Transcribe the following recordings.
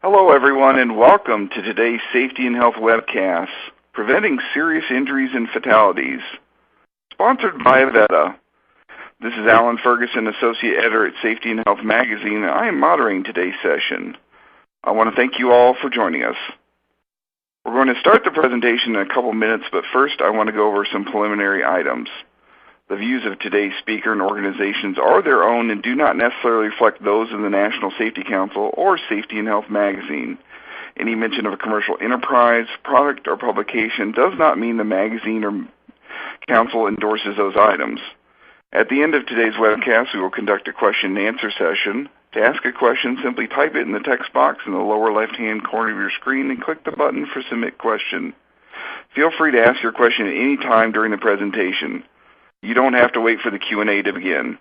Hello, everyone, and welcome to today's Safety and Health webcast, Preventing Serious Injuries and Fatalities, sponsored by Avetta. This is Alan Ferguson, Associate Editor at Safety and Health Magazine, and I am moderating today's session. I want to thank you all for joining us. We're going to start the presentation in a couple minutes, but first I want to go over some preliminary items. The views of today's speaker and organizations are their own and do not necessarily reflect those of the National Safety Council or Safety and Health Magazine. Any mention of a commercial enterprise, product, or publication does not mean the magazine or council endorses those items. At the end of today's webcast, we will conduct a question and answer session. To ask a question, simply type it in the text box in the lower left-hand corner of your screen and click the button for Submit Question. Feel free to ask your question at any time during the presentation. You don't have to wait for the Q&A to begin.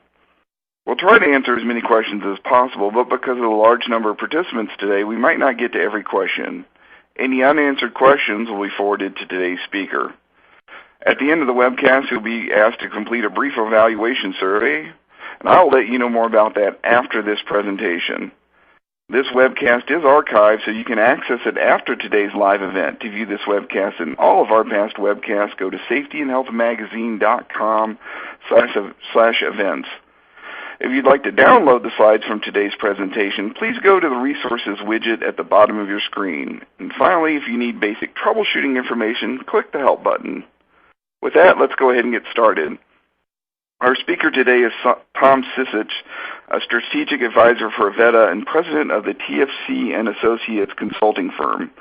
We'll try to answer as many questions as possible, but because of the large number of participants today, we might not get to every question. Any unanswered questions will be forwarded to today's speaker. At the end of the webcast, you'll be asked to complete a brief evaluation survey, and I'll let you know more about that after this presentation. This webcast is archived, so you can access it after today's live event. To view this webcast and all of our past webcasts, go to safetyandhealthmagazine.com/events. If you'd like to download the slides from today's presentation, please go to the Resources widget at the bottom of your screen. And finally, if you need basic troubleshooting information, click the Help button. With that, let's go ahead and get started. Our speaker today is Tom Sisich, a strategic advisor for Avetta and president of the TFC and Associates consulting firm.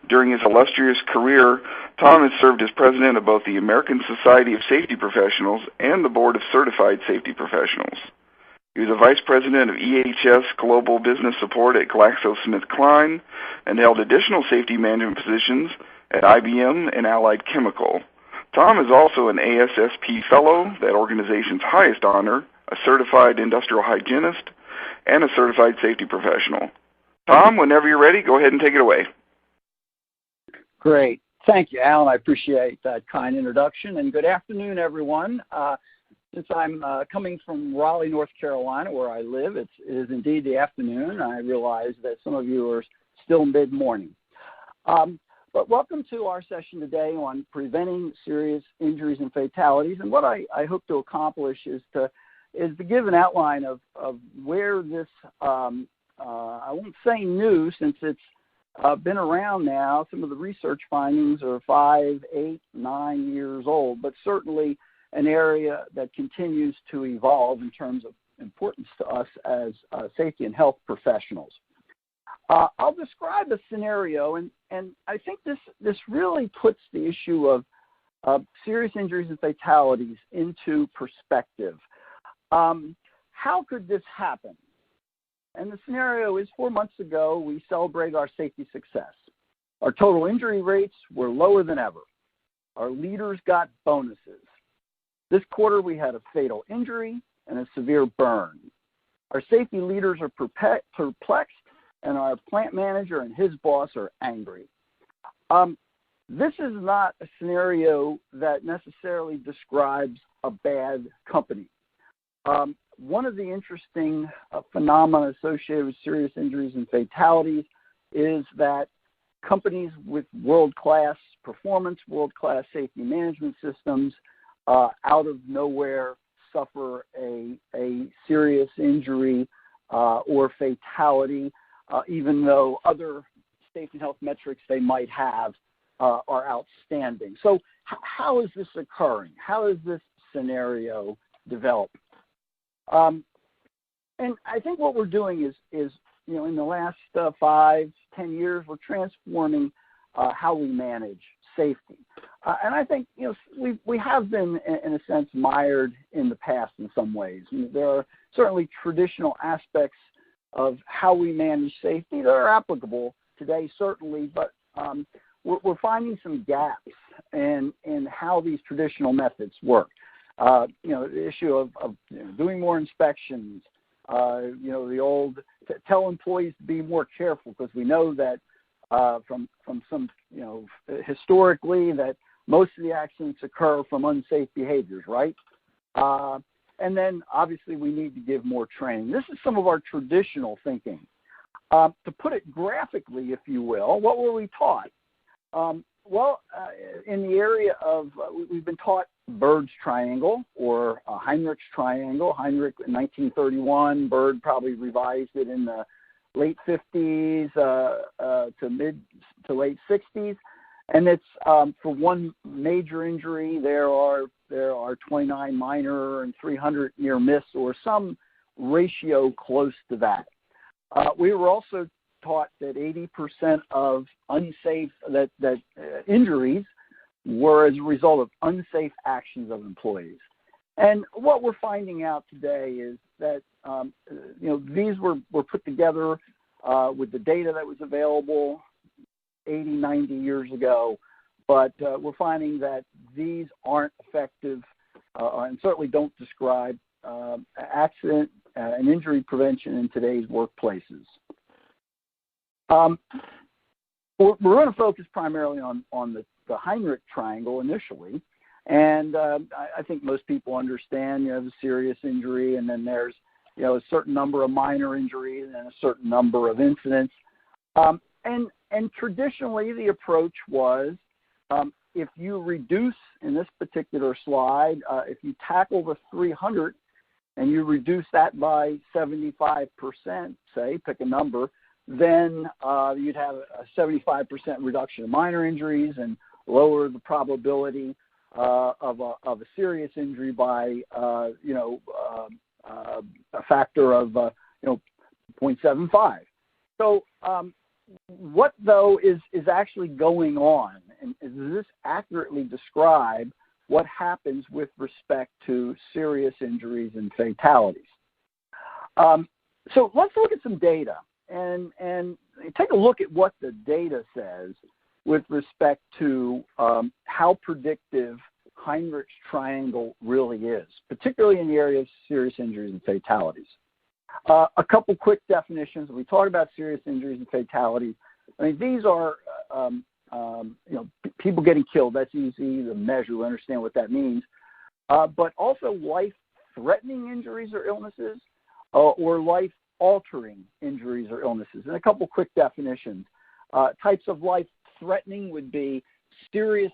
During his illustrious career, Tom has served as president of both the American Society of Safety Professionals and the Board of Certified Safety Professionals. He was a vice president of EHS Global Business Support at GlaxoSmithKline and held additional safety management positions at IBM and Allied Chemical. Tom is also an ASSP Fellow, that organization's highest honor, a certified industrial hygienist, and a certified safety professional. Tom, whenever you're ready, go ahead and take it away. Great. Thank you, Alan. I appreciate that kind introduction, and good afternoon, everyone. Since I'm coming from Raleigh, North Carolina, where I live, it is indeed the afternoon. I realize that some of you are still mid-morning. But welcome to our session today on preventing serious injuries and fatalities. And what I hope to accomplish is to give an outline of where this, I won't say new since it's been around now. Some of the research findings are 5, 8, 9 years old, but certainly an area that continues to evolve in terms of importance to us as safety and health professionals. I'll describe a scenario, and I think this really puts the issue of serious injuries and fatalities into perspective. How could this happen? And the scenario is 4 months ago, we celebrated our safety success. Our total injury rates were lower than ever. Our leaders got bonuses. This quarter, we had a fatal injury and a severe burn. Our safety leaders are perplexed, and our plant manager and his boss are angry. This is not a scenario that necessarily describes a bad company. One of the interesting phenomena associated with serious injuries and fatalities is that companies with world-class performance, world-class safety management systems, out of nowhere suffer a serious injury or fatality, even though other safety and health metrics they might have are outstanding. So how is this occurring? How is this scenario developed? And I think what we're doing is in the last 5, 10 years, we're transforming how we manage safety. And I think we have been, in a sense, mired in the past in some ways. There are certainly traditional aspects of how we manage safety that are applicable today, certainly, but we're finding some gaps in how these traditional methods work. The issue of doing more inspections, the old tell employees to be more careful, because we know that from some, historically that most of the accidents occur from unsafe behaviors, right? And then obviously we need to give more training. This is some of our traditional thinking. To put it graphically, if you will, what were we taught? In the area of, we've been taught Bird's triangle or Heinrich's triangle. Heinrich in 1931, Bird probably revised it in the late 50s to late 60s. And it's for one major injury, there are 29 minor and 300 near miss, or some ratio close to that. We were also taught that 80% of injuries were as a result of unsafe actions of employees. And what we're finding out today is that these were put together with the data that was available 80, 90 years ago, but we're finding that these aren't effective and certainly don't describe accident and injury prevention in today's workplaces. We're going to focus primarily on the Heinrich triangle initially, and I think most people understand, the serious injury, and then there's, a certain number of minor injuries and a certain number of incidents. And traditionally, the approach was, if you reduce, in this particular slide, if you tackle the 300 and you reduce that by 75%, say, pick a number, then you'd have a 75% reduction in minor injuries and lower the probability of a serious injury by, a factor of, 0.75. So what, though, is actually going on? And does this accurately describe what happens with respect to serious injuries and fatalities? So let's look at some data and take a look at what the data says with respect to how predictive Heinrich's triangle really is, particularly in the area of serious injuries and fatalities. A couple quick definitions. When we talk about serious injuries and fatalities, these are people getting killed. That's easy to measure. We understand what that means. But also life-threatening injuries or illnesses, or life-altering injuries or illnesses. And a couple quick definitions. Types of life-threatening would be serious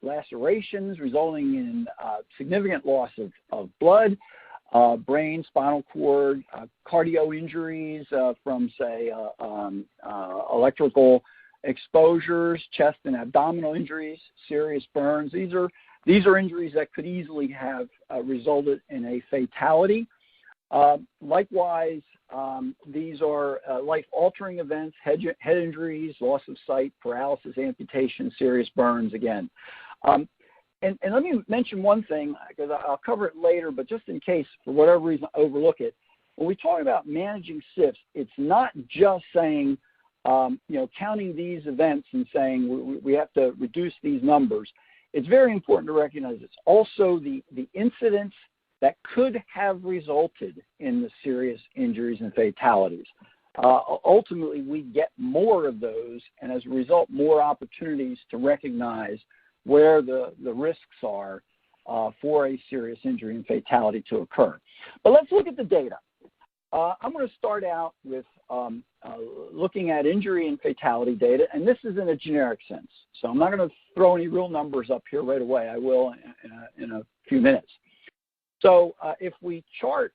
lacerations resulting in significant loss of blood, brain, spinal cord, cardio injuries from, say, electrical exposures, chest and abdominal injuries, serious burns. These are injuries that could easily have resulted in a fatality. Likewise, these are life-altering events, head injuries, loss of sight, paralysis, amputation, serious burns again. And let me mention one thing, because I'll cover it later, but just in case, for whatever reason, I overlook it. When we talk about managing SIFs, it's not just saying, counting these events and saying we have to reduce these numbers. It's very important to recognize it's also the incidents that could have resulted in the serious injuries and fatalities. Ultimately, we get more of those, and as a result, more opportunities to recognize where the risks are for a serious injury and fatality to occur. But let's look at the data. I'm going to start out with looking at injury and fatality data, and this is in a generic sense. So I'm not going to throw any real numbers up here right away. I will in a few minutes. So if we chart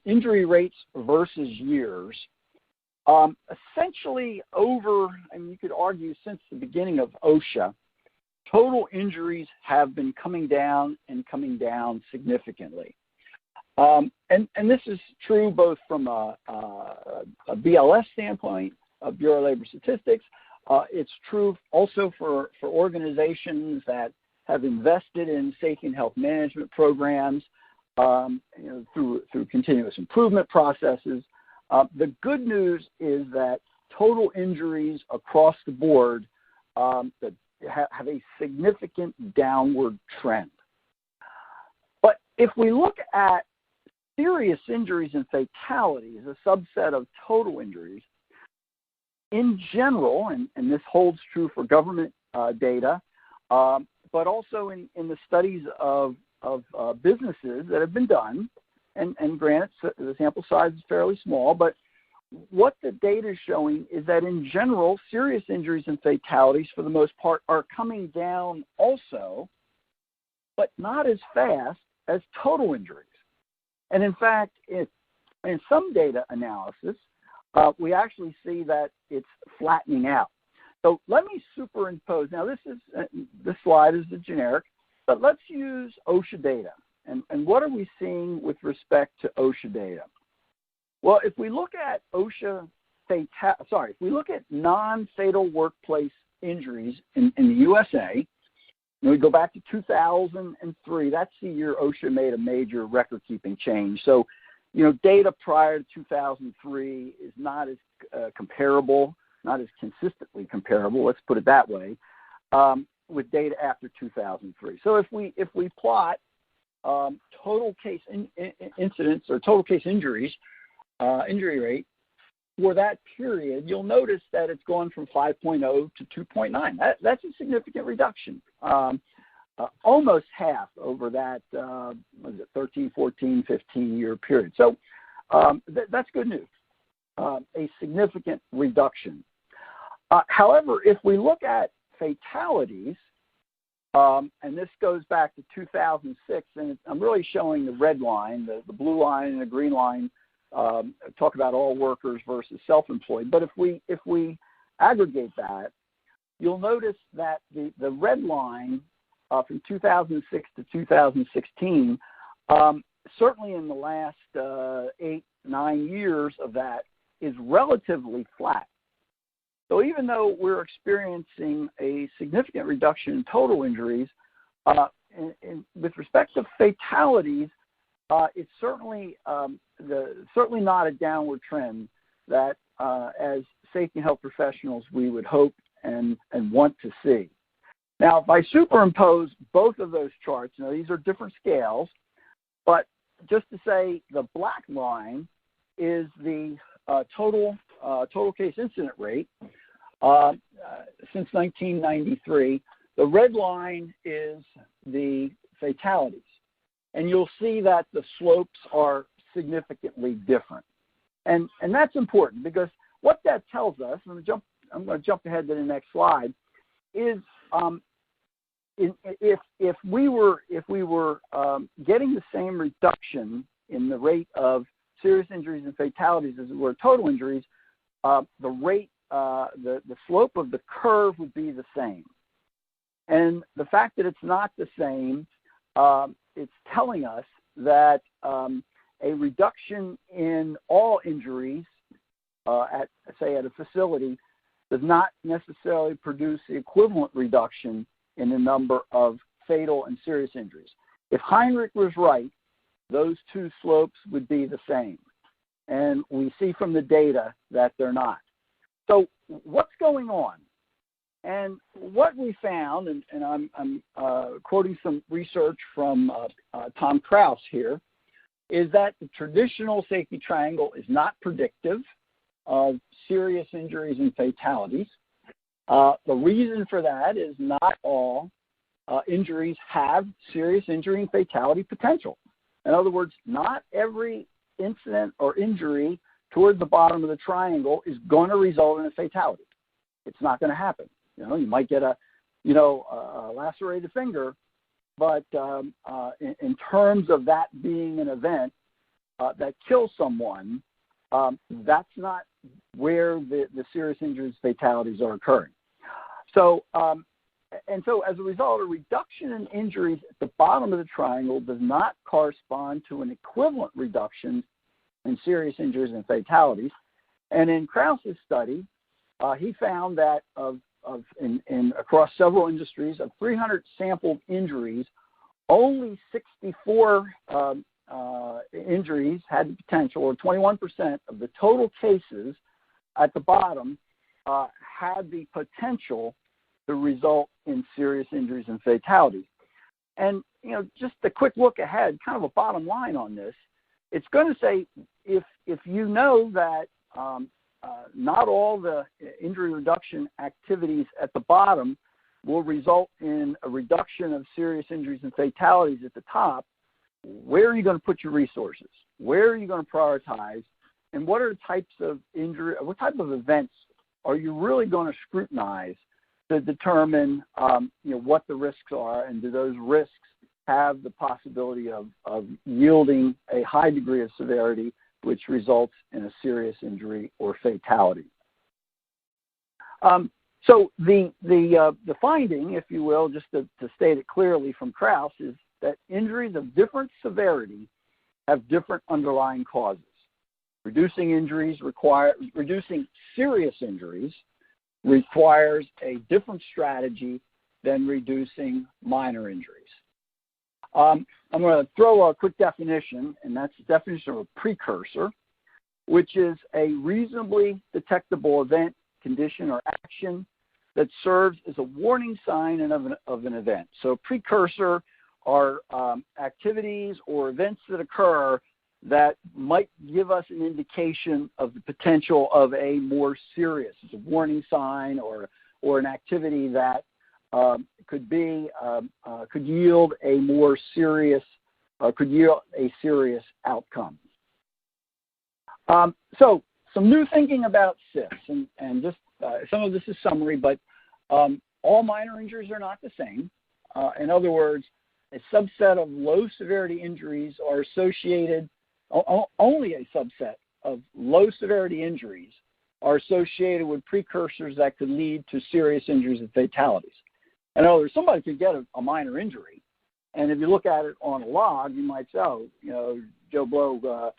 injury rates versus years, essentially over, you could argue since the beginning of OSHA, total injuries have been coming down significantly. And this is true both from a BLS standpoint, a Bureau of Labor Statistics. It's true also for organizations that have invested in safety and health management programs through continuous improvement processes. The good news is that total injuries across the board that have a significant downward trend. But if we look at serious injuries and fatalities, a subset of total injuries, in general, and this holds true for government data, but also in the studies of businesses that have been done, and granted, the sample size is fairly small, but what the data is showing is that in general, serious injuries and fatalities for the most part are coming down also, but not as fast as total injuries. And in fact, in some data analysis, we actually see that it's flattening out. So let me superimpose. Now, this slide is the generic, but let's use OSHA data. And what are we seeing with respect to OSHA data? Well, if we look at if we look at non-fatal workplace injuries in the USA, and we go back to 2003, that's the year OSHA made a major record-keeping change. So, data prior to 2003 is not as comparable, not as consistently comparable, let's put it that way, with data after 2003. So if we plot total case incidents or total case injuries, injury rate for that period, you'll notice that it's gone from 5.0 to 2.9. That's a significant reduction, almost half over that 13, 14, 15-year period. So that's good news, a significant reduction. However, if we look at fatalities, and this goes back to 2006, and I'm really showing the red line, the blue line and the green line talk about all workers versus self-employed. But if we aggregate that, you'll notice that the red line from 2006 to 2016, certainly in the last 8-9 years of that, is relatively flat. So even though we're experiencing a significant reduction in total injuries, with respect to fatalities, it's certainly certainly not a downward trend that, as safety and health professionals, we would hope and want to see. Now, if I superimpose both of those charts, these are different scales, but just to say the black line is the total case incident rate since 1993. The red line is the fatalities. And you'll see that the slopes are significantly different. And that's important because what that tells us, I'm going to jump ahead to the next slide, is if we were getting the same reduction in the rate of serious injuries and fatalities as it were total injuries, the slope of the curve would be the same. And the fact that it's not the same, it's telling us that a reduction in all injuries at a facility does not necessarily produce the equivalent reduction in the number of fatal and serious injuries. If Heinrich was right, those two slopes would be the same. And we see from the data that they're not. So what's going on? And what we found, and I'm quoting some research from Tom Krause here, is that the traditional safety triangle is not predictive of serious injuries and fatalities. The reason for that is not all injuries have serious injury and fatality potential. In other words, not every incident or injury toward the bottom of the triangle is going to result in a fatality. It's not going to happen. You might get a lacerated finger, but in terms of that being an event that kills someone, that's not where the serious injuries, fatalities are occurring. So, so as a result, a reduction in injuries at the bottom of the triangle does not correspond to an equivalent reduction in serious injuries and fatalities. And in Krause's study, he found that across several industries, of 300 sampled injuries, only 64 injuries had the potential, or 21% of the total cases at the bottom had the potential to result in serious injuries and fatalities. And, just a quick look ahead, kind of a bottom line on this, it's going to say if you know that not all the injury reduction activities at the bottom will result in a reduction of serious injuries and fatalities at the top, where are you going to put your resources? Where are you going to prioritize and what are types of injury, what type of events are you really going to scrutinize to determine what the risks are, and do those risks have the possibility of yielding a high degree of severity which results in a serious injury or fatality. So the finding, if you will, just to state it clearly from Krauss, is that injuries of different severity have different underlying causes. Reducing serious injuries requires a different strategy than reducing minor injuries. I'm going to throw a quick definition, and that's the definition of a precursor, which is a reasonably detectable event, condition, or action that serves as a warning sign of an event. So precursor are activities or events that occur that might give us an indication of the potential of a more serious. It's a warning sign or an activity that could yield a more serious, could yield a serious outcome. So some new thinking about CIFs, and just some of this is summary, but all minor injuries are not the same. In other words, a subset of low severity injuries are associated, only a subset of low severity injuries are associated with precursors that could lead to serious injuries and fatalities. In other words, somebody could get a minor injury, and if you look at it on a log, you might say, oh, Joe Blow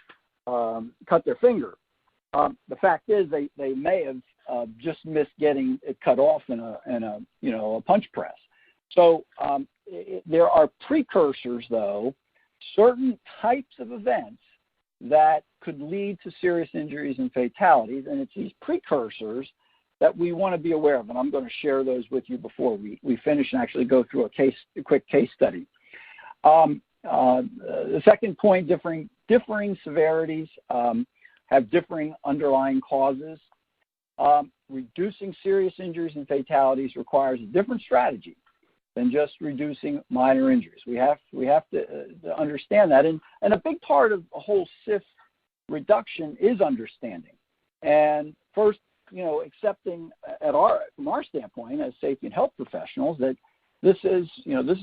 cut their finger. The fact is they may have just missed getting it cut off in a punch press. So there are precursors, though, certain types of events that could lead to serious injuries and fatalities, and it's these precursors that we want to be aware of, and I'm going to share those with you before we finish and actually go through a quick case study. The second point, differing severities have differing underlying causes. Reducing serious injuries and fatalities requires a different strategy than just reducing minor injuries. We have to understand that, and a big part of a whole CIF reduction is understanding. And first, accepting from our standpoint as safety and health professionals that this is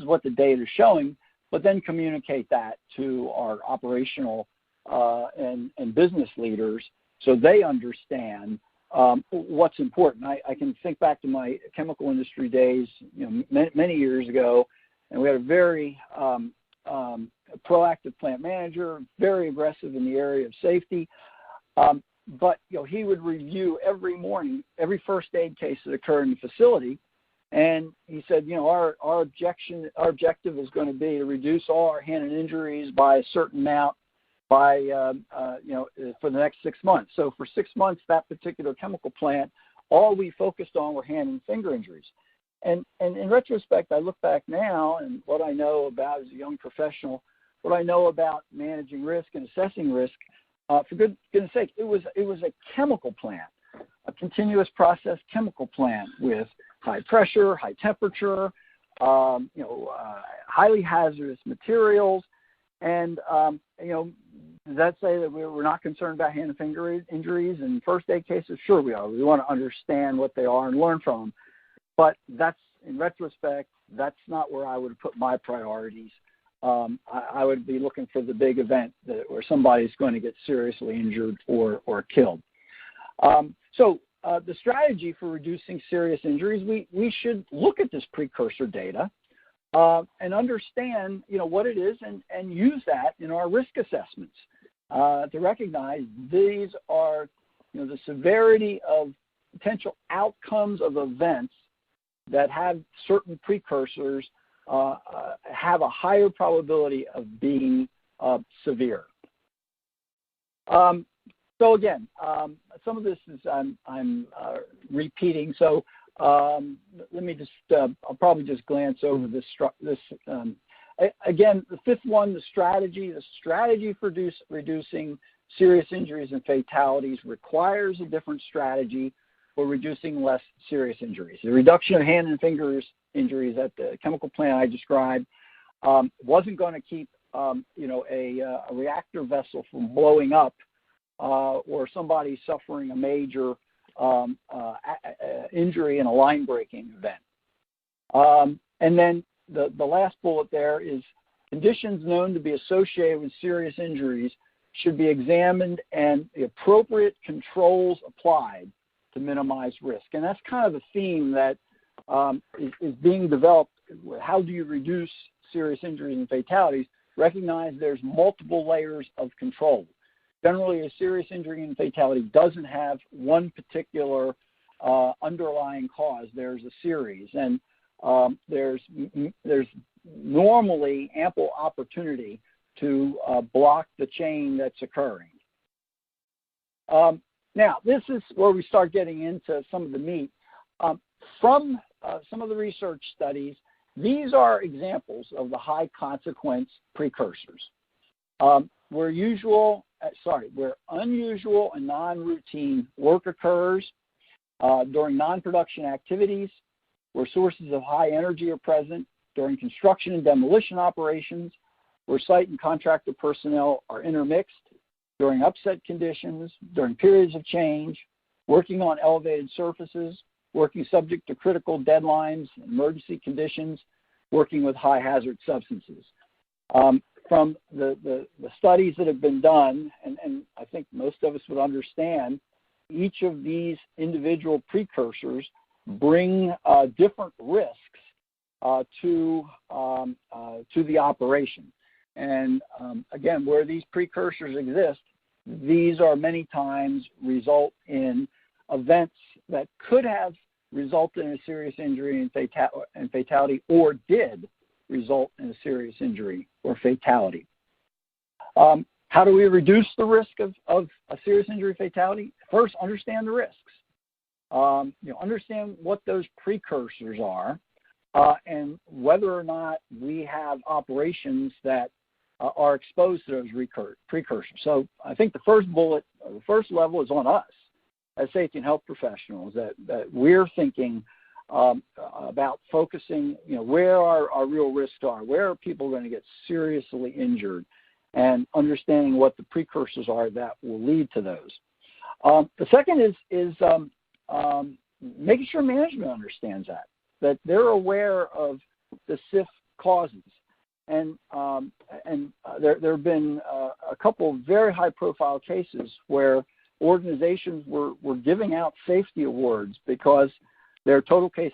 what the data is showing, but then communicate that to our operational and business leaders so they understand what's important. I can think back to my chemical industry days, many years ago, and we had a very proactive plant manager, very aggressive in the area of safety. But he would review every morning every first aid case that occurred in the facility, and he said, our objective is going to be to reduce all our hand and injuries by a certain amount by for the next 6 months. So for 6 months, that particular chemical plant, all we focused on were hand and finger injuries. And in retrospect, I look back now, and what I know about as a young professional, what I know about managing risk and assessing risk. For goodness sake, it was a chemical plant, a continuous process chemical plant with high pressure, high temperature, highly hazardous materials, and does that say that we're not concerned about hand and finger injuries and first aid cases? Sure we are. We want to understand what they are and learn from them. But that's, in retrospect, that's not where I would put my priorities. I would be looking for the big event where somebody's going to get seriously injured or killed. So the strategy for reducing serious injuries, we should look at this precursor data and understand what it is and use that in our risk assessments to recognize these are the severity of potential outcomes of events that have certain precursors have a higher probability of being severe. So again, some of this is I'm repeating. So let me just I'll probably just glance over this. Again, the fifth one, the strategy for reducing serious injuries and fatalities requires a different strategy for reducing less serious injuries. The reduction of hand and fingers injuries at the chemical plant I described wasn't going to keep a reactor vessel from blowing up or somebody suffering a major injury in a line-breaking event. And then the last bullet there is conditions known to be associated with serious injuries should be examined and the appropriate controls applied to minimize risk. And that's kind of the theme that is being developed. How do you reduce serious injuries and fatalities? Recognize there's multiple layers of control. Generally, a serious injury and fatality doesn't have one particular underlying cause. There's a series, and there's normally ample opportunity to block the chain that's occurring. Now, this is where we start getting into some of the meat. From some of the research studies, these are examples of the high consequence precursors. Where unusual and non-routine work occurs, during non-production activities, where sources of high energy are present, during construction and demolition operations, where site and contractor personnel are intermixed, during upset conditions, during periods of change, working on elevated surfaces, working subject to critical deadlines, emergency conditions, working with high hazard substances. From the studies that have been done, and I think most of us would understand, each of these individual precursors bring different risks to the operation. And again, where these precursors exist, these are many times result in events that could have resulted in a serious injury and fatality, or did result in a serious injury or fatality. How do we reduce the risk of a serious injury fatality? First, understand the risks. Understand what those precursors are, and whether or not we have operations that are exposed to those precursors. So I think the first bullet, the first level is on us as safety and health professionals, that we're thinking about focusing, where our real risks are, where are people going to get seriously injured, and understanding what the precursors are that will lead to those. The second is making sure management understands that they're aware of the SIF causes. And there have been a couple of very high-profile cases where organizations were giving out safety awards because their total case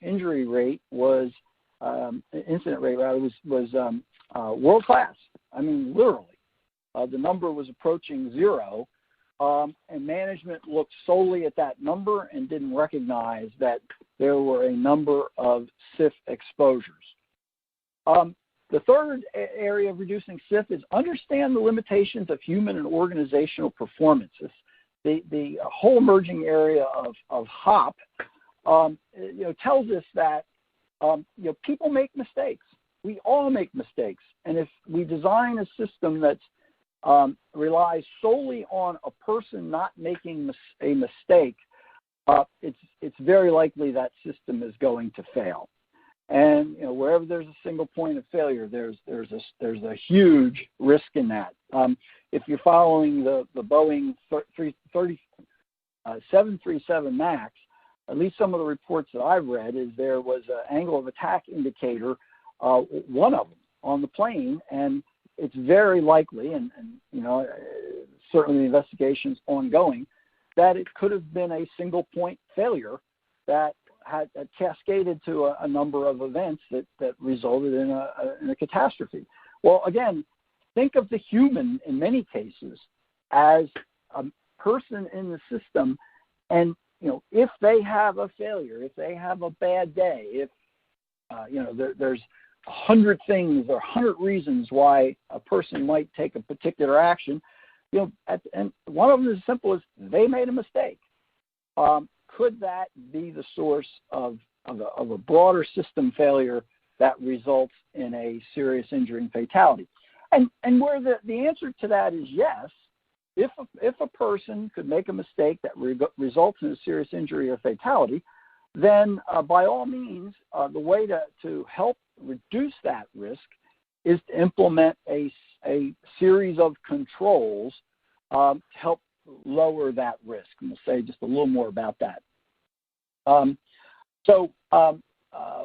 injury rate was, incident rate rather, was world class. I mean, literally. The number was approaching zero, and management looked solely at that number and didn't recognize that there were a number of SIF exposures. The third area of reducing SIF is understand the limitations of human and organizational performances. The whole emerging area of HOP, tells us that people make mistakes. We all make mistakes, and if we design a system that relies solely on a person not making a mistake, it's very likely that system is going to fail. And wherever there's a single point of failure, there's a huge risk in that. If you're following the Boeing 737 MAX, at least some of the reports that I've read, is there was an angle of attack indicator, one of them on the plane, and it's very likely, and certainly the investigation's ongoing, that it could have been a single point failure that had cascaded to a number of events that resulted in a catastrophe. Well, again, think of the human in many cases as a person in the system, and if they have a failure, if they have a bad day, if there's 100 things or 100 reasons why a person might take a particular action, and one of them is as simple as they made a mistake. Could that be the source of a broader system failure that results in a serious injury and fatality? And where the answer to that is yes, if a person could make a mistake that results in a serious injury or fatality, then by all means, the way to help reduce that risk is to implement a series of controls to help lower that risk. And we'll say just a little more about that.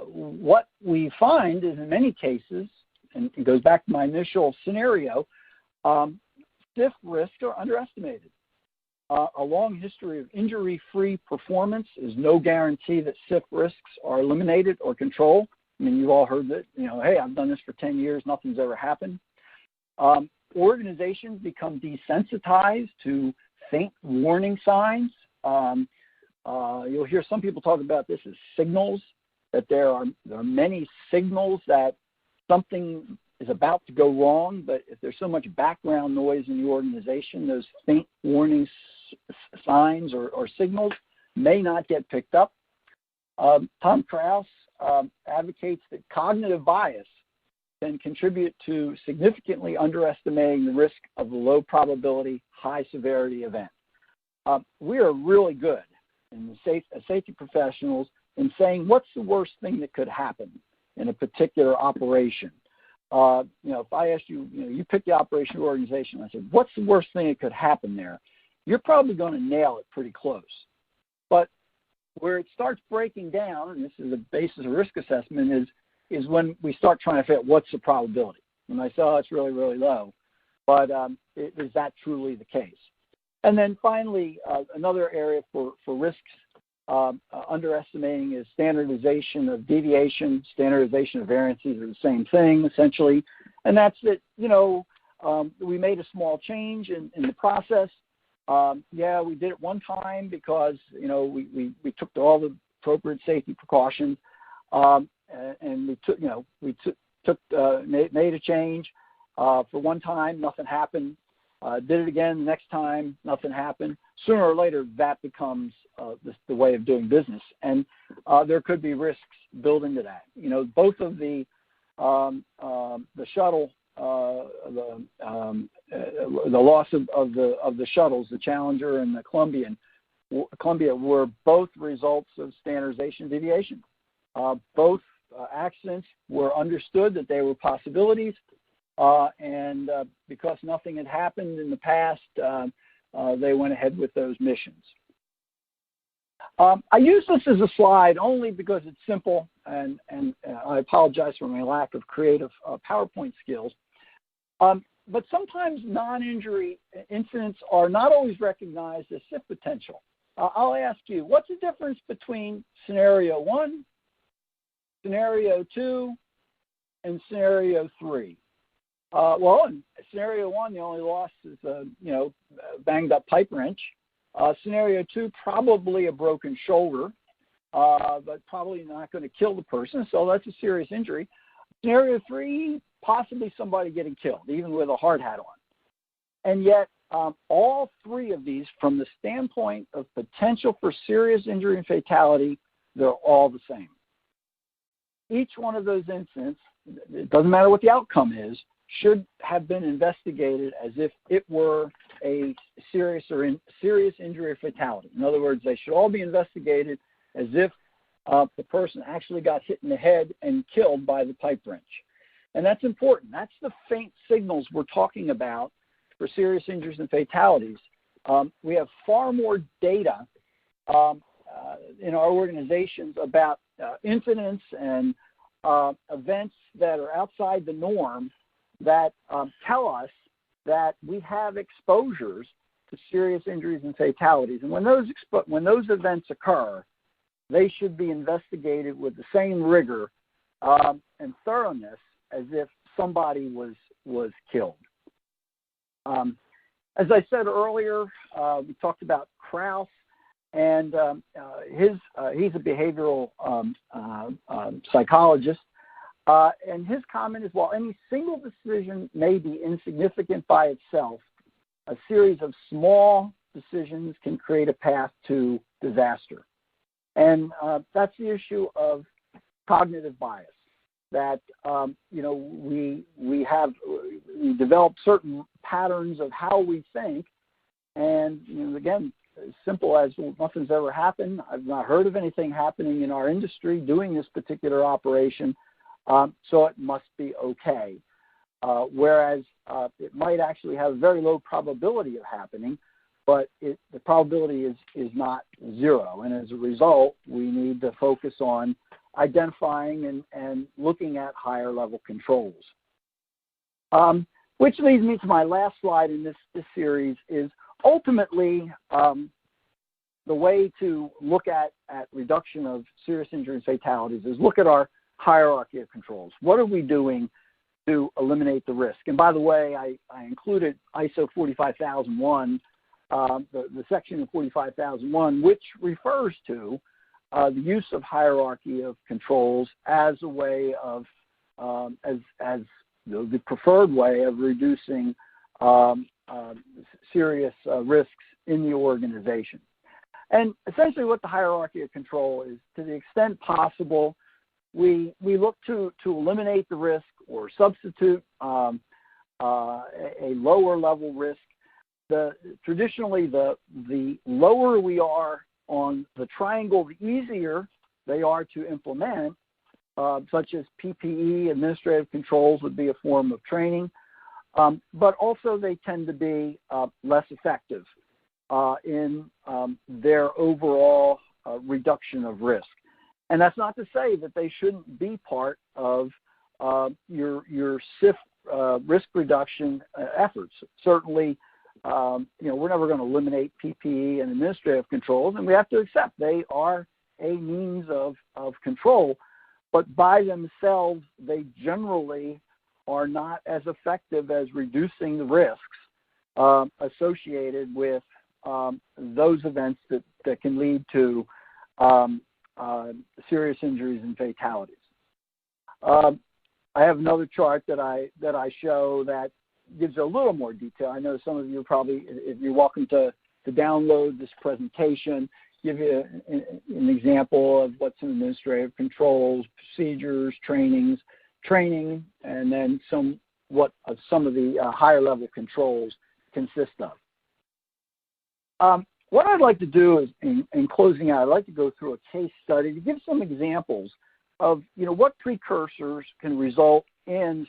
What we find is in many cases, and it goes back to my initial scenario, stiff risks are underestimated. A long history of injury-free performance is no guarantee that stiff risks are eliminated or controlled. I mean, you've all heard that, hey, I've done this for 10 years, nothing's ever happened. Organizations become desensitized to faint warning signs. You'll hear some people talk about this as signals, that there are many signals that something is about to go wrong, but if there's so much background noise in the organization, those faint warning signs or signals may not get picked up. Tom Krause advocates that cognitive bias can contribute to significantly underestimating the risk of a low probability, high severity event. We are really good in safety professionals in saying what's the worst thing that could happen in a particular operation. If I asked you, you pick the operation organization, I said, what's the worst thing that could happen there? You're probably going to nail it pretty close. But where it starts breaking down, and this is the basis of risk assessment, is when we start trying to figure out what's the probability. And I say, oh, it's really, really low. But is that truly the case? And then finally, another area for risks underestimating is standardization of deviation. Standardization of variances are the same thing, essentially. And that's that, we made a small change in the process. We did it one time because, we took all the appropriate safety precautions. And made a change for one time, nothing happened. Did it again the next time, nothing happened. Sooner or later, that becomes the way of doing business, and there could be risks built into that. Both of the shuttle, the loss of the shuttles, the Challenger and the Columbia, were both results of standardization deviation. Both accidents were understood that they were possibilities, and because nothing had happened in the past, they went ahead with those missions. I use this as a slide only because it's simple, and I apologize for my lack of creative PowerPoint skills. But sometimes non-injury incidents are not always recognized as SIF potential. I'll ask you, what's the difference between scenario 1, scenario 2, and scenario 3? Well, in scenario 1, the only loss is a banged up pipe wrench. Scenario 2, probably a broken shoulder, but probably not going to kill the person, so that's a serious injury. Scenario 3, possibly somebody getting killed, even with a hard hat on. And yet, all three of these, from the standpoint of potential for serious injury and fatality, they're all the same. Each one of those incidents, it doesn't matter what the outcome is, should have been investigated as if it were a serious injury or fatality. In other words, they should all be investigated as if the person actually got hit in the head and killed by the pipe wrench. And that's important. That's the faint signals we're talking about for serious injuries and fatalities. We have far more data in our organizations about incidents and events that are outside the norm that tell us that we have exposures to serious injuries and fatalities. And when those events occur, they should be investigated with the same rigor and thoroughness as if somebody was killed. As I said earlier, we talked about Krause, and he's a behavioral psychologist. And his comment is, while any single decision may be insignificant by itself, a series of small decisions can create a path to disaster. And that's the issue of cognitive bias, that we develop certain patterns of how we think, and again, as simple as, well, nothing's ever happened. I've not heard of anything happening in our industry doing this particular operation. So it must be okay. Whereas it might actually have a very low probability of happening, but the probability is not zero. And as a result, we need to focus on identifying and looking at higher level controls. Which leads me to my last slide in this series is ultimately the way to look at reduction of serious injury and fatalities is look at our hierarchy of controls. What are we doing to eliminate the risk? And by the way, I included ISO 45001, the section in 45001, which refers to the use of hierarchy of controls as a way of, as the preferred way of reducing serious risks in the organization. And essentially what the hierarchy of control is, to the extent possible, we look to eliminate the risk or substitute a lower level risk. Traditionally, the lower we are on the triangle, the easier they are to implement, such as PPE, administrative controls would be a form of training, but also they tend to be less effective in their overall reduction of risk. And that's not to say that they shouldn't be part of your SIF risk reduction efforts. Certainly, we're never going to eliminate PPE and administrative controls, and we have to accept they are a means of control, but by themselves, they generally are not as effective as reducing the risks associated with those events that can lead to serious injuries and fatalities. I have another chart that I show that gives a little more detail. I know some of you probably, if you're welcome to download this presentation, give you an example of what some administrative controls, procedures, training, and then some of the higher level controls consist of. What I'd like to do is, in closing out, I'd like to go through a case study to give some examples of what precursors can result in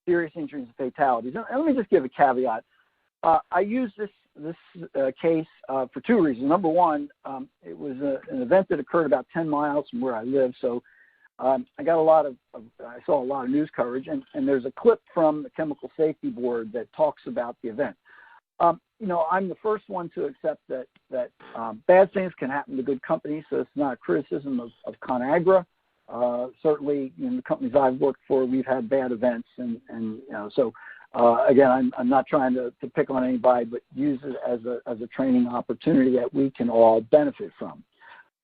serious injuries and fatalities. And let me just give a caveat. I use this case for two reasons. Number one, it was an event that occurred about 10 miles from where I live, so I saw a lot of news coverage, and there's a clip from the Chemical Safety Board that talks about the event. I'm the first one to accept that bad things can happen to good companies, so it's not a criticism of ConAgra. Certainly, in the companies I've worked for, we've had bad events, and so again, I'm not trying to pick on anybody, but use it as a training opportunity that we can all benefit from.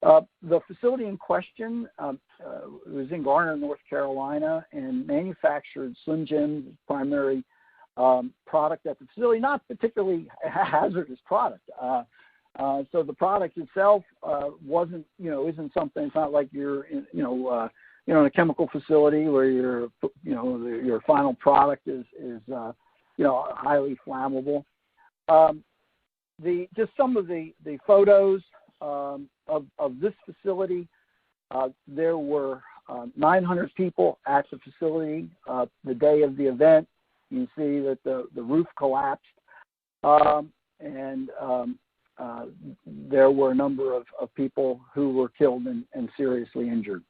The facility in question was in Garner, North Carolina, and manufactured Slim Jim, primary product at the facility, not particularly a hazardous product. So the product itself isn't something. It's not like you're in a chemical facility where your final product is highly flammable. Just some of the photos of this facility. There were 900 people at the facility the day of the event. You see that the roof collapsed, and there were a number of people who were killed and seriously injured.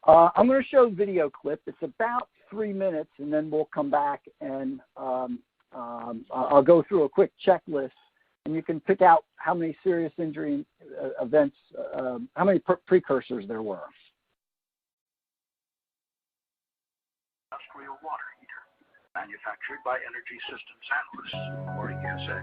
I'm going to show a video clip. It's about 3 minutes, and then we'll come back and I'll go through a quick checklist, and you can pick out how many serious injury events, how many precursors there were. Industrial water heater, manufactured by Energy Systems Analysts, or ESA.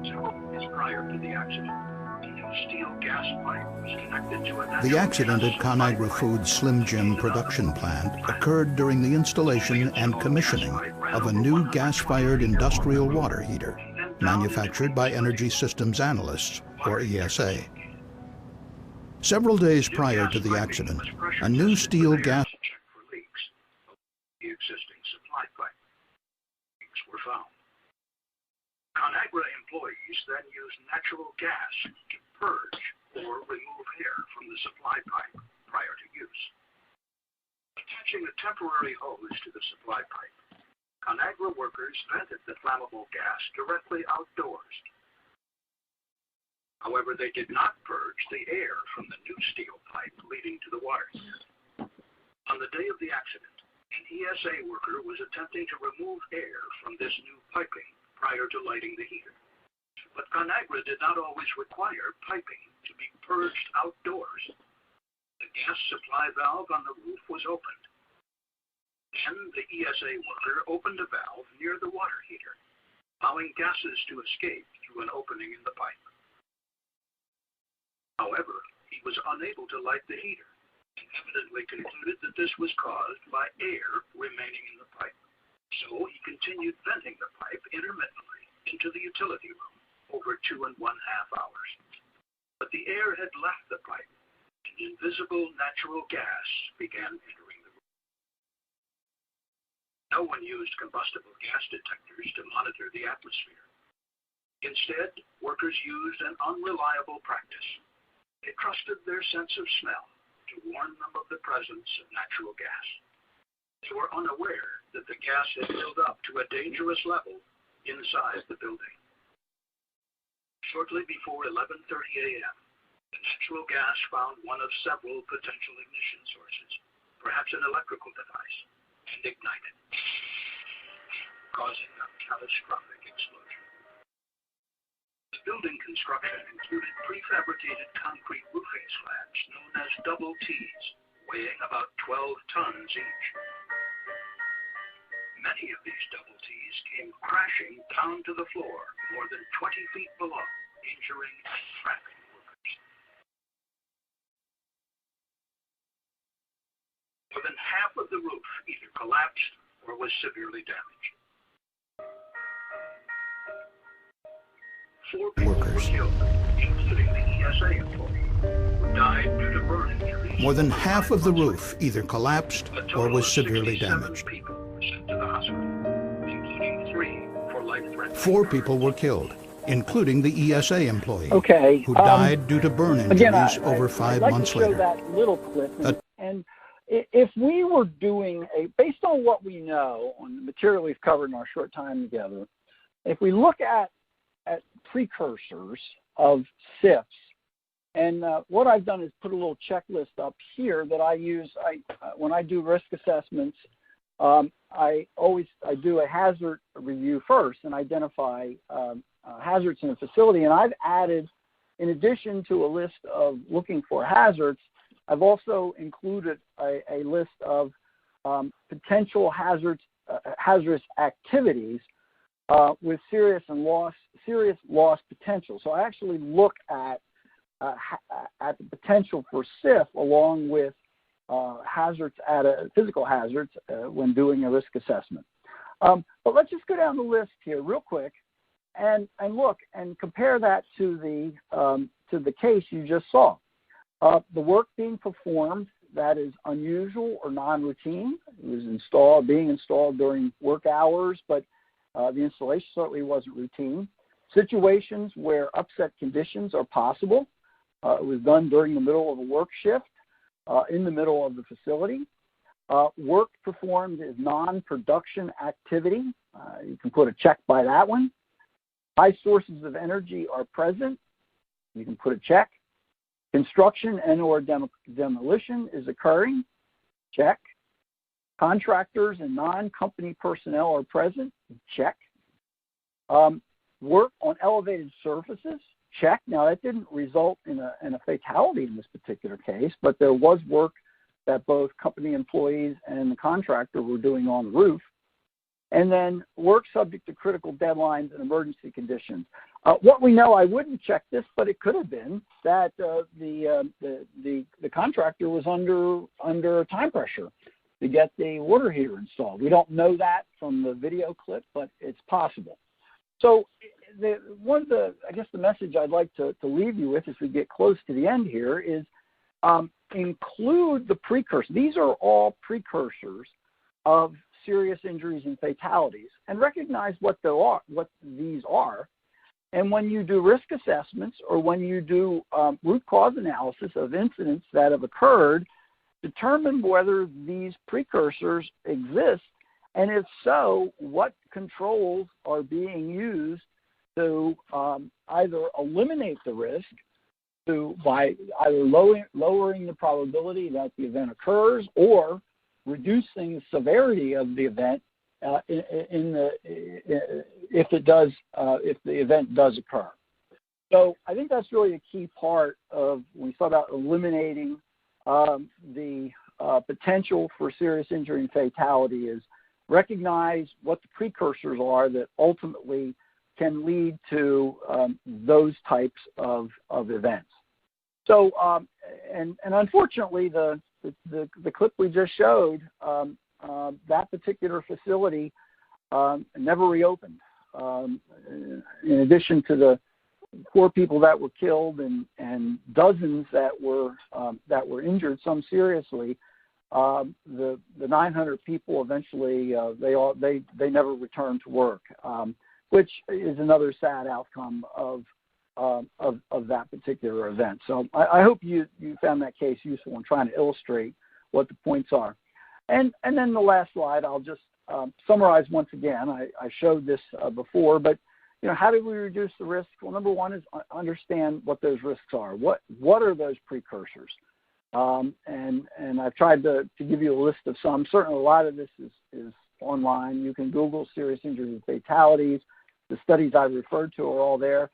Several days prior to the accident, a new steel gas pipe was connected to a The accident at ConAgra Foods' Slim Jim production plant occurred during the installation and commissioning of a new gas-fired industrial water heater, manufactured by Energy Systems Analysts, or ESA. Several days prior to the accident, a new steel gas the existing supply pipe. Leaks were found. ConAgra employees then used natural gas to purge or remove air from the supply pipe prior to use. Attaching a temporary hose to the supply pipe, ConAgra workers vented the flammable gas directly outdoors However, they did not purge the air from the new steel pipe leading to the water heater. On the day of the accident, an ESA worker was attempting to remove air from this new piping prior to lighting the heater. But ConAgra did not always require piping to be purged outdoors. The gas supply valve on the roof was opened. Then the ESA worker opened a valve near the water heater, allowing gases to escape through an opening in the pipe. However, he was unable to light the heater and evidently concluded that this was caused by air remaining in the pipe. So he continued venting the pipe intermittently into the utility room over 2.5 hours. But the air had left the pipe, and invisible natural gas began entering the room. No one used combustible gas detectors to monitor the atmosphere. Instead, workers used an unreliable practice. They trusted their sense of smell to warn them of the presence of natural gas. They were unaware that the gas had built up to a dangerous level inside the building. Shortly before 11:30 a.m., the natural gas found one of several potential ignition sources, perhaps an electrical device, and ignited, causing a catastrophic explosion. The building construction included prefabricated concrete roofing slabs known as double T's, weighing about 12 tons each. Many of these double T's came crashing down to the floor more than 20 feet below, injuring and trapping workers. More than half of the roof either collapsed or was severely damaged. 4 people were killed, including the ESA employee, who died due to burn injuries. More than half of the roof either collapsed or was severely damaged. People were sent to the hospital, including 3 for life-threatening. 4 people were killed, including the ESA employee, Okay. who died due to burn injuries over 5 months later. I'd like to show that little clip. And if we were doing based on what we know on the material we've covered in our short time together, if we look at precursors of SIFs, and what I've done is put a little checklist up here that I use. When I do risk assessments, I do a hazard review first and identify hazards in a facility. And I've added, in addition to a list of looking for hazards, I've also included a list of potential hazardous activities with serious loss potential. So I actually look at the potential for SIF along with hazards physical hazards when doing a risk assessment. But let's just go down the list here real quick and look and compare that to the case you just saw. The work being performed that is unusual or non-routine. It was being installed during work hours, but the installation certainly wasn't routine. Situations where upset conditions are possible. It was done during the middle of a work shift, in the middle of the facility. Work performed is non-production activity. You can put a check by that one. High sources of energy are present. You can put a check. Construction and/or demolition is occurring. Check. Contractors and non-company personnel are present. Check. Work on elevated surfaces. Check. Now, that didn't result in a fatality in this particular case, but there was work that both company employees and the contractor were doing on the roof. And then work subject to critical deadlines and emergency conditions. What we know, I wouldn't check this, but it could have been that the contractor was under time pressure to get the water heater installed. We don't know that from the video clip, but it's possible. So the message I'd like to leave you with as we get close to the end here is include the precursor. These are all precursors of serious injuries and fatalities, and recognize what these are. And when you do risk assessments or when you do root cause analysis of incidents that have occurred, determine whether these precursors exist, and if so, what controls are being used to either eliminate the risk by either lowering the probability that the event occurs or reducing the severity of the event if the event does occur. So I think that's really a key part of when we thought about eliminating the potential for serious injury and fatality is recognize what the precursors are that ultimately can lead to those types of events. So, and unfortunately, the clip we just showed, that particular facility never reopened. In addition to the 4 people that were killed and dozens that were injured, some seriously, the 900 people eventually they never returned to work, which is another sad outcome of that particular event. So I hope you found that case useful in trying to illustrate what the points are. And then the last slide, I'll just summarize once again. I showed this before, but how do we reduce the risk? Well, number one is understand what those risks are. What are those precursors? And I've tried to give you a list of some. Certainly, a lot of this is online. You can Google serious injuries and fatalities. The studies I referred to are all there.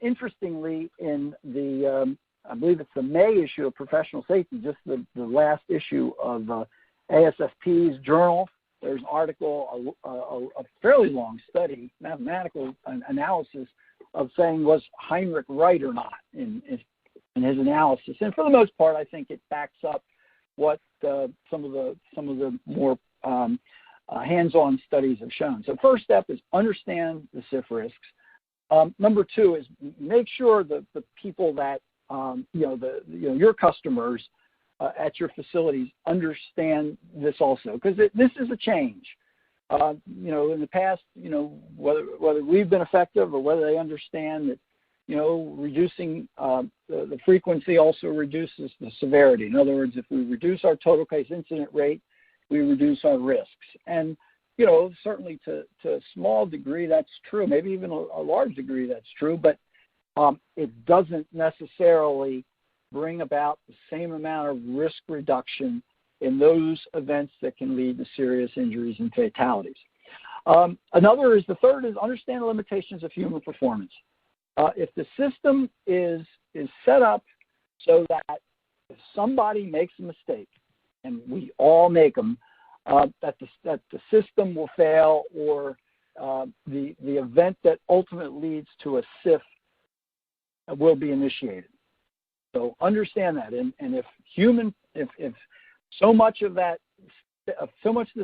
Interestingly, in the I believe it's the May issue of Professional Safety, just the last issue of ASFP's journal, there's an article, a fairly long study, mathematical analysis of saying was Heinrich right or not in his analysis. And for the most part, I think it backs up what some of the more hands-on studies have shown. So first step is understand the SIF risks. Number two is make sure that the people that your customers at your facilities understand this also, because this is a change. In the past, whether we've been effective or whether they understand that, reducing the frequency also reduces the severity. In other words, if we reduce our total case incident rate, we reduce our risks. And certainly to a small degree that's true, maybe even a large degree that's true, but it doesn't necessarily bring about the same amount of risk reduction in those events that can lead to serious injuries and fatalities. The third is understand the limitations of human performance. If the system is set up so that if somebody makes a mistake, and we all make them, that the system will fail, or the event that ultimately leads to a SIF will be initiated. So understand that, and if so much of the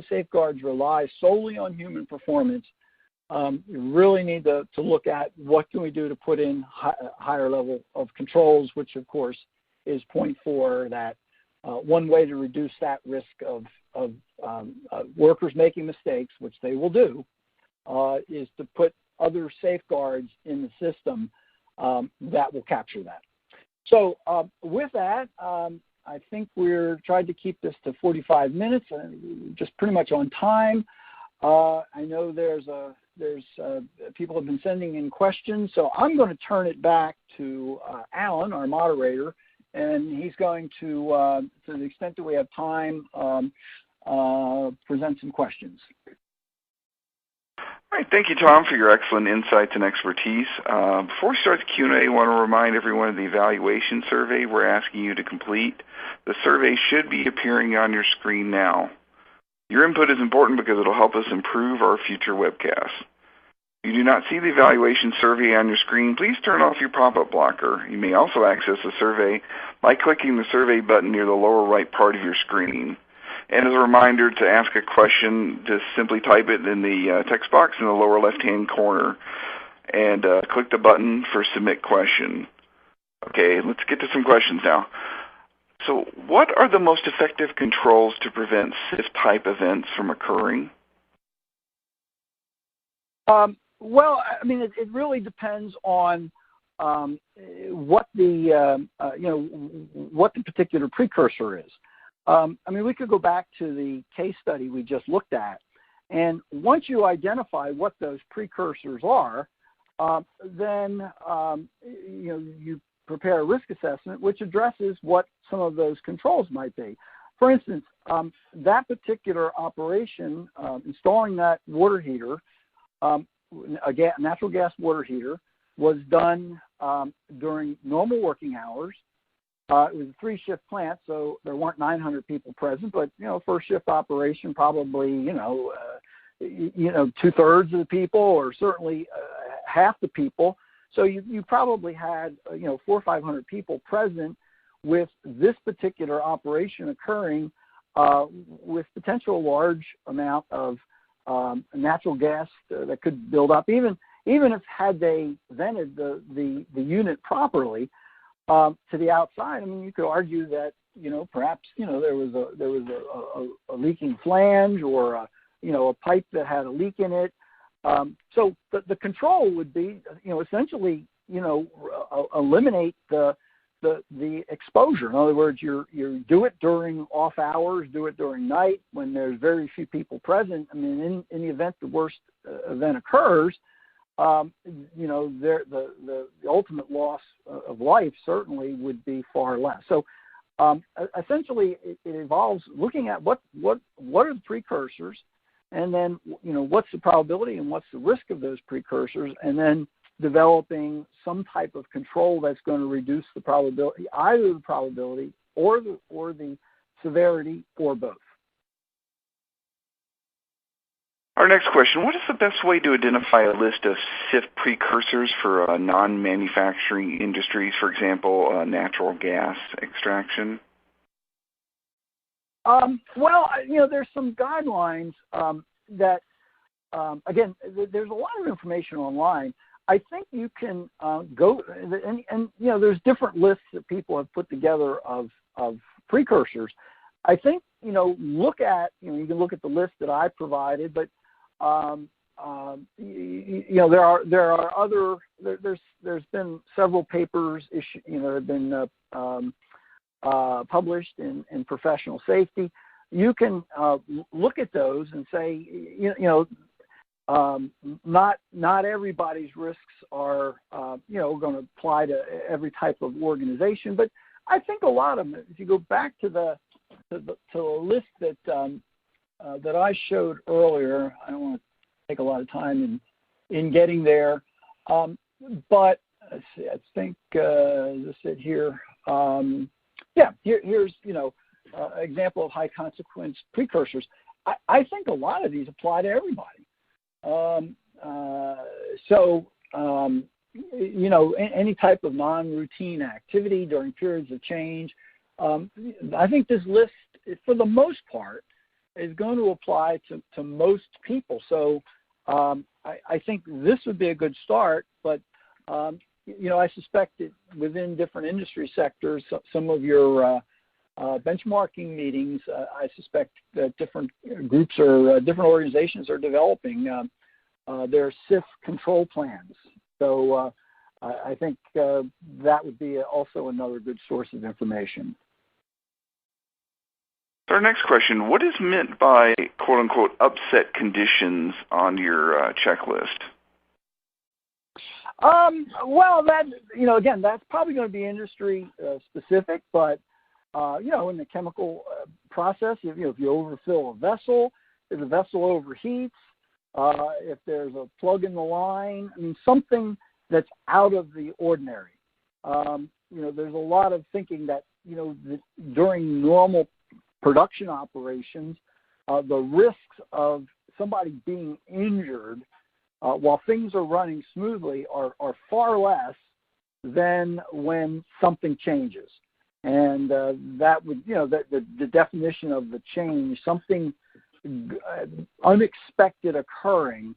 safeguards rely solely on human performance, you really need to look at what can we do to put in higher level of controls, which of course is point 4, that one way to reduce that risk of workers making mistakes, which they will do, is to put other safeguards in the system that will capture that. So with that, I think we're trying to keep this to 45 minutes, just pretty much on time. I know there's people have been sending in questions, so I'm going to turn it back to Alan, our moderator, and he's going to the extent that we have time, present some questions. All right, thank you, Tom, for your excellent insights and expertise. Before we start the Q&A, I want to remind everyone of the evaluation survey we're asking you to complete. The survey should be appearing on your screen now. Your input is important because it will help us improve our future webcasts. If you do not see the evaluation survey on your screen, please turn off your pop-up blocker. You may also access the survey by clicking the survey button near the lower right part of your screen. And as a reminder, to ask a question, just simply type it in the text box in the lower left-hand corner and click the button for Submit Question. Okay, let's get to some questions now. So what are the most effective controls to prevent SIF-type events from occurring? Well, I mean, it really depends on what the particular precursor is. I mean, we could go back to the case study we just looked at, and once you identify what those precursors are, then you prepare a risk assessment which addresses what some of those controls might be. For instance, that particular operation, installing that water heater, a natural gas water heater, was done during normal working hours. It was a 3-shift plant, so there weren't 900 people present, but, first shift operation, probably, 2/3 of the people, or certainly half the people. So you probably had, 400 or 500 people present with this particular operation occurring with potential large amount of natural gas that could build up. Even if had they vented the unit properly to the outside, I mean, you could argue that perhaps there was a leaking flange, or a pipe that had a leak in it. So the control would be essentially eliminate the exposure. In other words, you do it during off hours, do it during night when there's very few people present. I mean, in the event the worst event occurs, the ultimate loss of life certainly would be far less. So essentially, it involves looking at what are the precursors, and then what's the probability and what's the risk of those precursors, and then developing some type of control that's going to reduce the probability, either the probability or the severity, or both. Our next question, what is the best way to identify a list of SIF precursors for non-manufacturing industries, for example, natural gas extraction? Well, there's some guidelines that, again, there's a lot of information online. I think you can go, and there's different lists that people have put together of precursors. I think, look at, you can look at the list that I provided, but, there are other, there's been several papers have been published in professional safety. You can look at those and say, not everybody's risks are, going to apply to every type of organization, but I think a lot of them, if you go back to the list that I showed earlier, I don't want to take a lot of time in getting there, but let's see, I think, this it here, here's, example of high consequence precursors. I think a lot of these apply to everybody. Any type of non-routine activity during periods of change. I think this list, for the most part, is going to apply to most people. So I think this would be a good start, but I suspect that within different industry sectors, some of your benchmarking meetings, I suspect that different groups or different organizations are developing their SIF control plans. So I think that would be also another good source of information. Our next question, what is meant by quote-unquote upset conditions on your checklist? Well, that, again, that's probably going to be industry specific, but, in the chemical process, if you overfill a vessel, if the vessel overheats, if there's a plug in the line, I mean, something that's out of the ordinary. There's a lot of thinking that, during normal production operations, the risks of somebody being injured while things are running smoothly are far less than when something changes. And that would, the definition of the change, something unexpected occurring,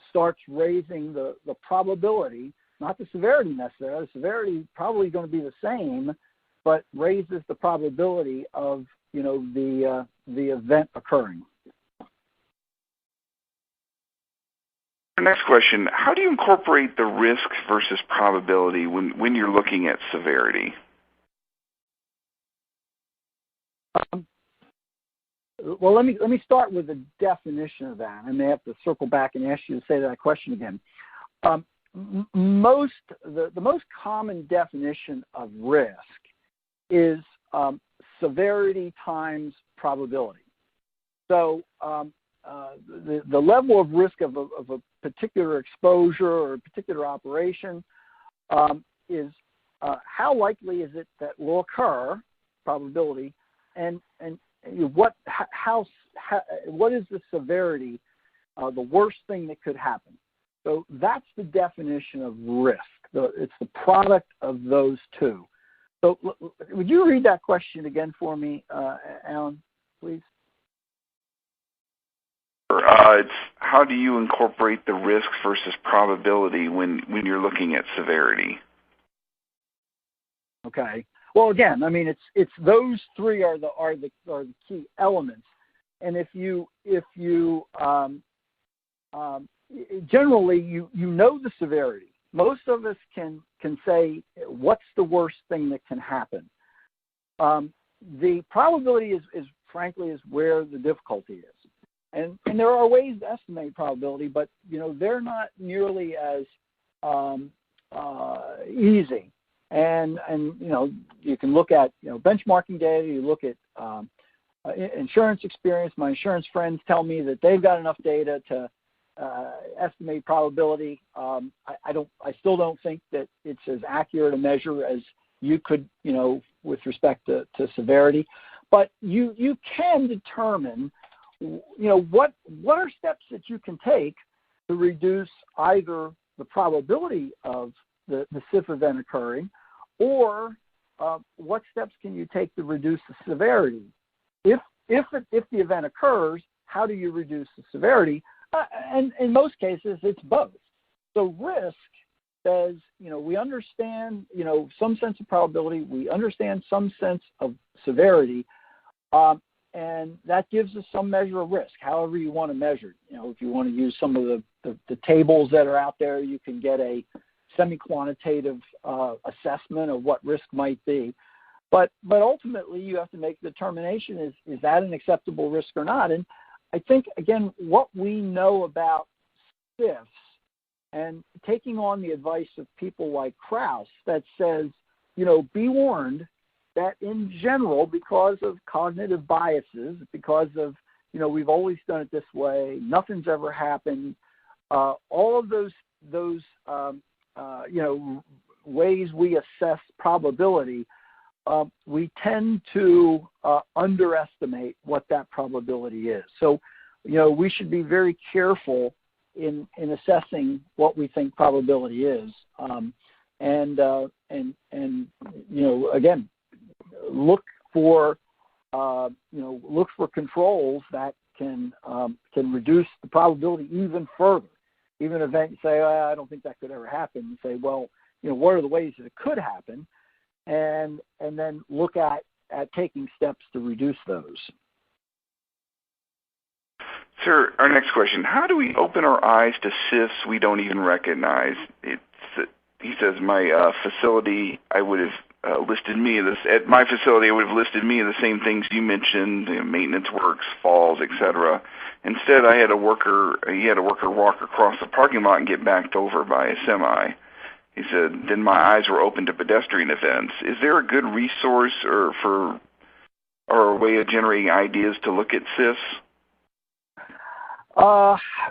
starts raising the probability, not the severity necessarily. The severity probably going to be the same, but raises the probability of, the event occurring. Our next question, how do you incorporate the risk versus probability when you're looking at severity? Well, let me start with the definition of that. I may have to circle back and ask you to say that question again. the most common definition of risk is severity times probability. So the level of risk of a particular exposure or a particular operation is how likely is it that will occur, probability, and what is the severity, the worst thing that could happen. So that's the definition of risk. It's the product of those two. So would you read that question again for me, Alan, please? It's how do you incorporate the risk versus probability when you're looking at severity? Okay. Well, again, I mean, it's those three are the key elements, and if you generally you know the severity. Most of us can say what's the worst thing that can happen. The probability is frankly where the difficulty is. And there are ways to estimate probability, but they're not nearly as easy. And you can look at benchmarking data. You look at insurance experience. My insurance friends tell me that they've got enough data to estimate probability. I still don't think that it's as accurate a measure as you could with respect to severity. But you can determine what are steps that you can take to reduce either the probability of the SIF event occurring, or what steps can you take to reduce the severity? If the event occurs, how do you reduce the severity? And in most cases, it's both. So risk says, we understand, some sense of probability, we understand some sense of severity, and that gives us some measure of risk, however you want to measure it. If you want to use some of the tables that are out there, you can get a semi-quantitative assessment of what risk might be. But ultimately, you have to make the determination, is that an acceptable risk or not? And I think, again, what we know about SIFs and taking on the advice of people like Krauss that says, be warned that in general, because of cognitive biases, because of, we've always done it this way, nothing's ever happened, all of those ways we assess probability, we tend to underestimate what that probability is. So, we should be very careful in assessing what we think probability is, and again, look for controls that can reduce the probability even further. Even if you say, I don't think that could ever happen, and say, well, what are the ways that it could happen? And then look at taking steps to reduce those. Sir, our next question, how do we open our eyes to SIFs we don't even recognize? He says, my facility, I would have listed me at my facility, I would have listed me the same things you mentioned, maintenance works, falls, etc. Instead, he had a worker walk across the parking lot and get backed over by a semi. He said, then my eyes were open to pedestrian events. Is there a good resource or a way of generating ideas to look at SIFs?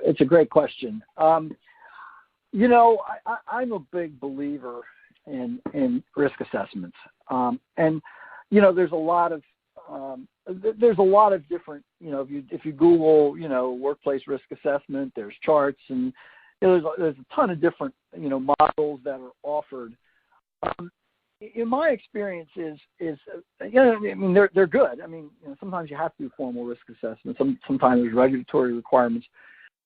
It's a great question. I'm a big believer in risk assessments, and there's a lot of different. If you Google workplace risk assessment, there's charts, and there's a ton of different models that are offered. In my experience, they're good. I mean, sometimes you have to do formal risk assessments. Sometimes there's regulatory requirements.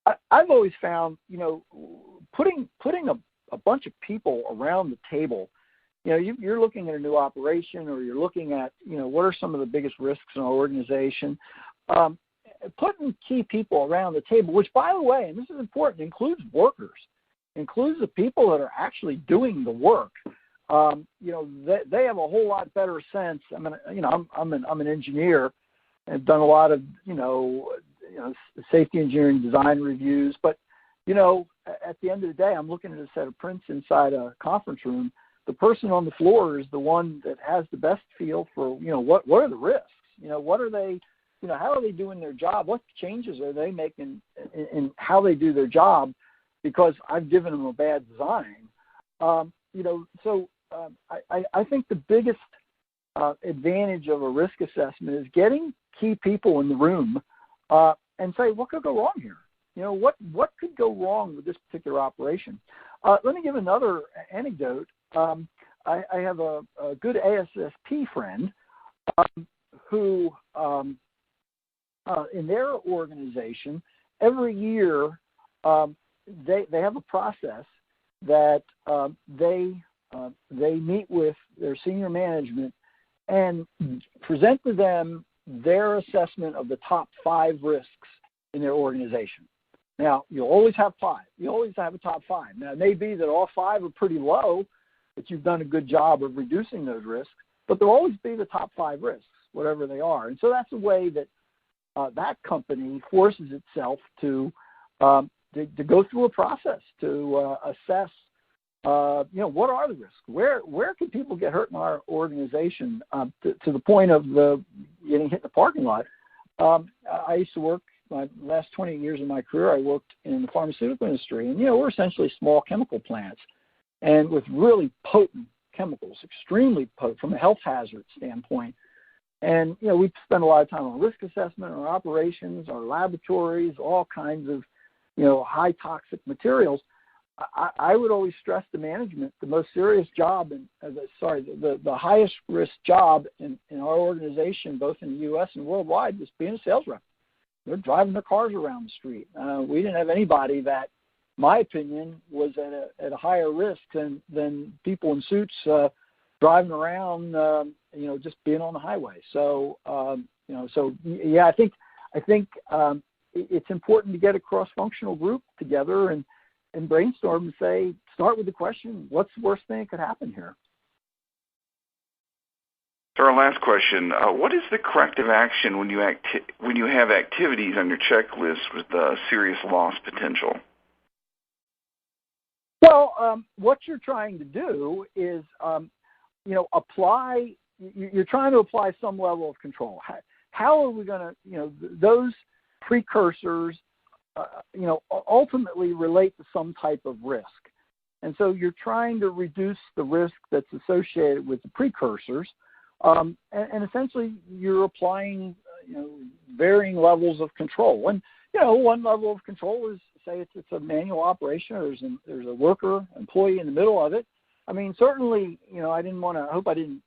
I've always found, putting a bunch of people around the table. You're looking at a new operation, or you're looking at, what are some of the biggest risks in our organization. Putting key people around the table, which, by the way, and this is important, includes workers, includes the people that are actually doing the work. They have a whole lot better sense. I mean, I'm an engineer and done a lot of, safety engineering design reviews, but at the end of the day, I'm looking at a set of prints inside a conference room. The person on the floor is the one that has the best feel for, what are the risks? What are they, how are they doing their job? What changes are they making in how they do their job? Because I've given them a bad design. I think the biggest advantage of a risk assessment is getting key people in the room and say, what could go wrong here? What could go wrong with this particular operation? Let me give another anecdote. I have a good ASSP friend who, in their organization, every year they have a process that they meet with their senior management and present to them their assessment of the top 5 risks in their organization. Now, you'll always have 5. You always have a top 5. Now, it may be that all 5 are pretty low, that you've done a good job of reducing those risks, but there'll always be the top 5 risks, whatever they are. And so that's a way that that company forces itself to go through a process to assess, what are the risks? Where can people get hurt in our organization to the point of getting hit in the parking lot? I used to work, my last 20 years of my career, I worked in the pharmaceutical industry. And, we're essentially small chemical plants and with really potent chemicals, extremely potent from a health hazard standpoint. And, we spend a lot of time on risk assessment, our operations, our laboratories, all kinds of, high toxic materials. I would always stress to management the most serious job, the highest risk job in our organization, both in the U.S. and worldwide, was being a sales rep. They're driving their cars around the street. We didn't have anybody that, my opinion, was at a higher risk than people in suits driving around, just being on the highway. So, I think it's important to get a cross-functional group together and brainstorm and say, start with the question, what's the worst thing that could happen here? So our last question, what is the corrective action when you have activities on your checklist with serious loss potential? Well, what you're trying to do is, you're trying to apply some level of control. How are we going to, those precursors, ultimately relate to some type of risk. And so you're trying to reduce the risk that's associated with the precursors. And essentially you're applying, varying levels of control. And, one level of control is, say, it's a manual operation, or there's a worker, employee in the middle of it. I mean, certainly, I hope I didn't,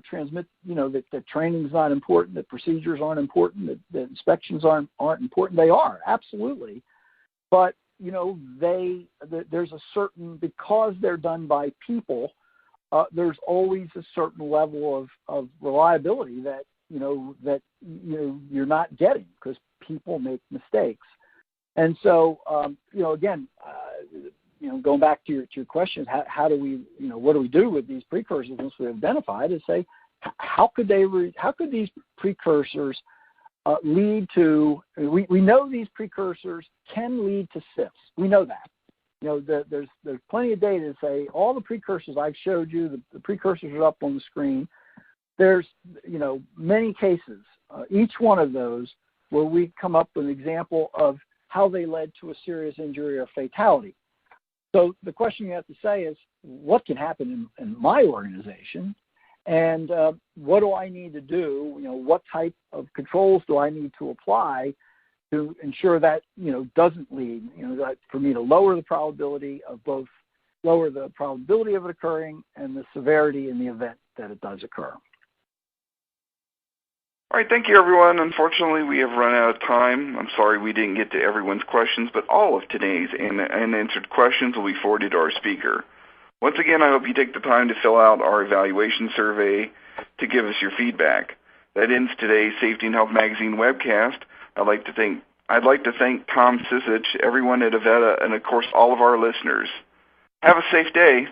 transmit, that training's not important, that procedures aren't important, that inspections aren't important. They are, absolutely. But, there's a certain, because they're done by people, there's always a certain level of reliability that you're not getting because people make mistakes. And so, again, going back to your question, how do we, what do we do with these precursors once we've identified? Is say, how could these precursors lead to? We know these precursors can lead to SIFs. We know that. There's plenty of data to say all the precursors I've showed you. The precursors are up on the screen. There's many cases, each one of those, where we come up with an example of how they led to a serious injury or fatality. So the question you have to say is, what can happen in my organization, and what do I need to do? What type of controls do I need to apply to ensure that doesn't lead, that for me to lower the probability of both, lower the probability of it occurring and the severity in the event that it does occur. All right, thank you, everyone. Unfortunately, we have run out of time. I'm sorry we didn't get to everyone's questions, but all of today's unanswered questions will be forwarded to our speaker. Once again, I hope you take the time to fill out our evaluation survey to give us your feedback. That ends today's Safety and Health Magazine webcast. I'd like to thank Tom Sisich, everyone at Avetta, and of course all of our listeners. Have a safe day.